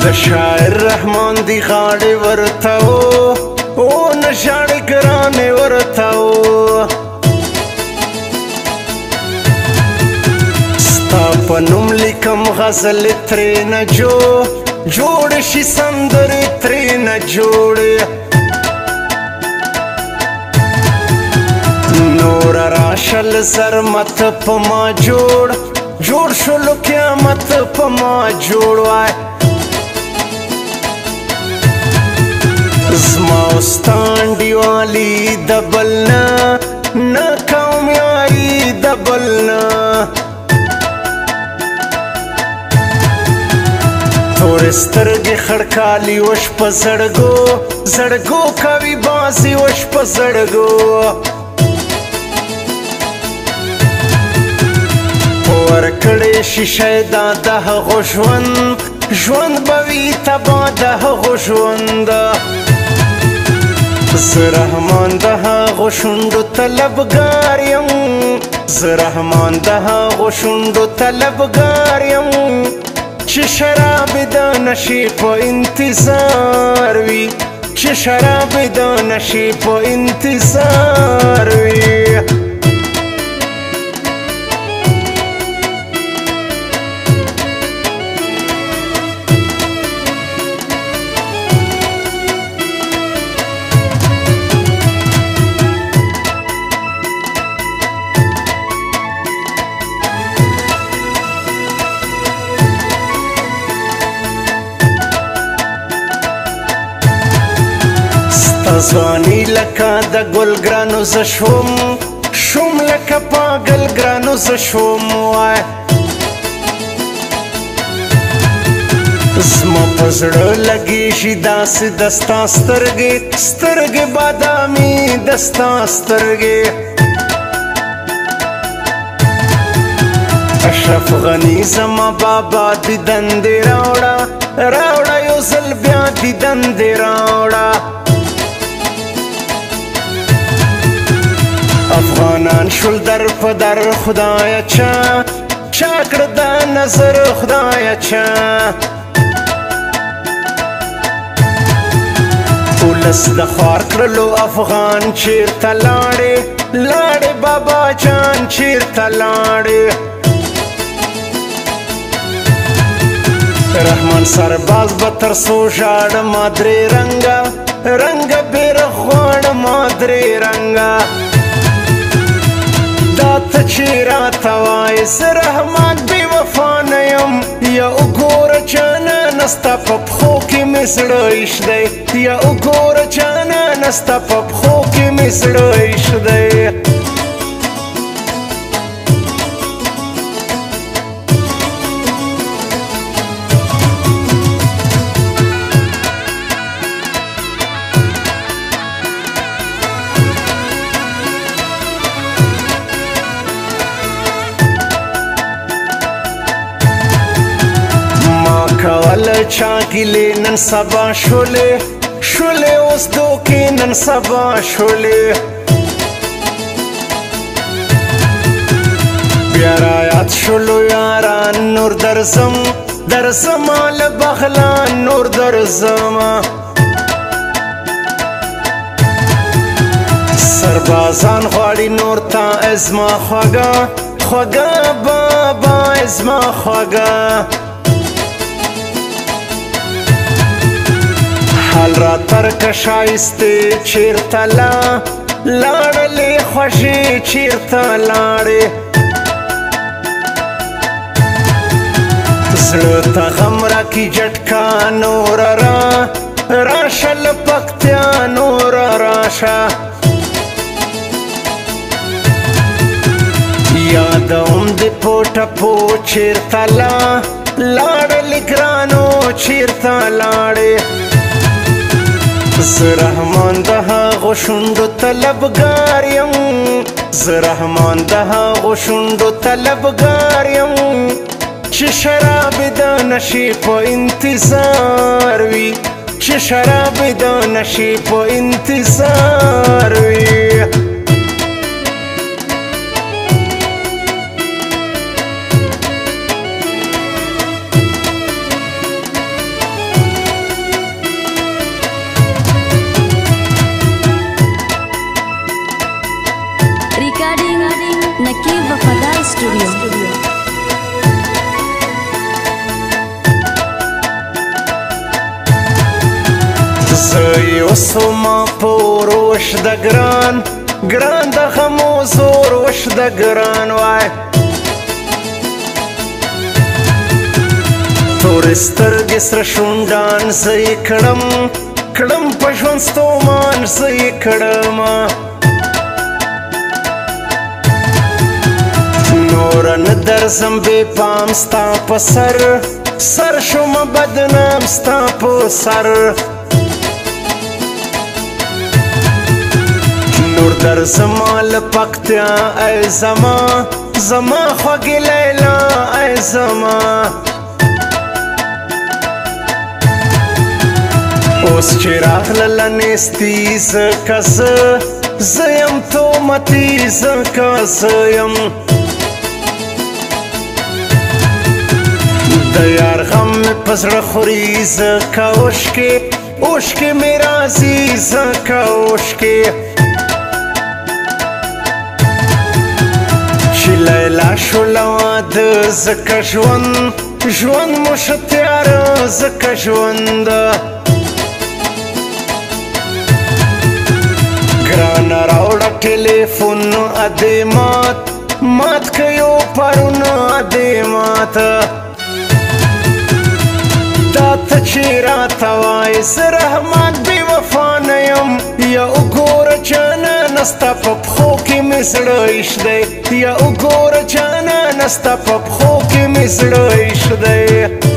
د شاعر رحمان دی غاړې ورته او نشاړې ګرانې ورته ستا په نوم لیکم غزلې ترېنه جوړې شي سندرې ترېنه جوړې نوره راشه له زرمت په ما جوړ شلو قیامت په ما جوړ وای زما او ستا انډیوالي د بل نه کامیاري د بل نه تورې سترګې خړکالي وش په زړګو کوي بازي وش په زړګو ورکړې شیشه دا د هغو ژوند به وي تبا د هغو ژوند زه رحمان د هغو شونډو طلبګار یم زه رحمان د هغو شونډو طلبګار یم چې شراب د نشې په انتظار وي چې شراب د نشې په انتظار وي ځواني لکه د ګل ګرانو زه شوم لکه پاگل ګرانو زه شوم وای زما په زړه لګېږي داسې د ستا سترګې بادامي د ستا سترګې اشرف غني زما بابا دیدن دې راوړه یو ځل بیا دیدن دې راوړه افغانان شول در په در خدایه چا کړه د نظر خدایه چا ولس د خوار کړلو افغان چیرته لاړې بابا جان چیرته لاړې رحمان سرباز به تر څو ژاړمه درې رنګه بیرغ غواړمه درې رنګه دا ته چې راته وایې زه رحمان بې وفا نه یم یا وګوره جانانه ستا په پښو کې مې زړه ایښ دی یا وګوره جانانه ستا په پښو کې مې زړه ایښ دی کوله چا ګیلې نن سبا شولې اوس دوکې نن سبا شولې بیا رایاد شولو یاران نور درځمه له بغلان نور درځمه سربازان غواړي نور تا ازما خوږه بابا ازما خوږه حال را ترک شایسته چیرته لاړلې خوښې چیرته لاړې زړه ته غم راکي جټکا نور راشه له پکتیا نور راشه یادوم د پوټپو چیرته لاړلې ګرانو چیرته لاړې زه رحمان د هغو شونډو طلبګار یم زه رحمان د هغو شونډو طلبګار یم چې شراب د نشې په انتظار وي چې شراب د نشې په انتظار وي زه یو سوما پور وش د ګران ګران د غمو زور وش د ګران وای تورې سترګې سره شونډان زه یې کړم کړم په ژوند ستومان زه یې کړم نوره نه درځم بې پام ستا په سر شومه بدنام ستا په سر نور درځما له پکتیا ای زما زما خوږې لیلا ای زما اوس چې راغلله نیستي ځکه زه یم تومتي ځکه زه یم د یار غم مې په زړه خوري ځکه اوښکې مې راځي ځکه اوښکې چې لیلا شو له واده ځکه ژوند مو ښه تیاره ځکه ژوند ګرانه راوړه ټلیفون ادې مات که یو پرون ادې مات دا ته چې راته وایې زه رحمان بې وفا نه یم یا وګوره جانانه ستا په پښو کې مې زړه ایښ دی یا وګوره جانانه ستا په پښو کې مې زړه ایښ دی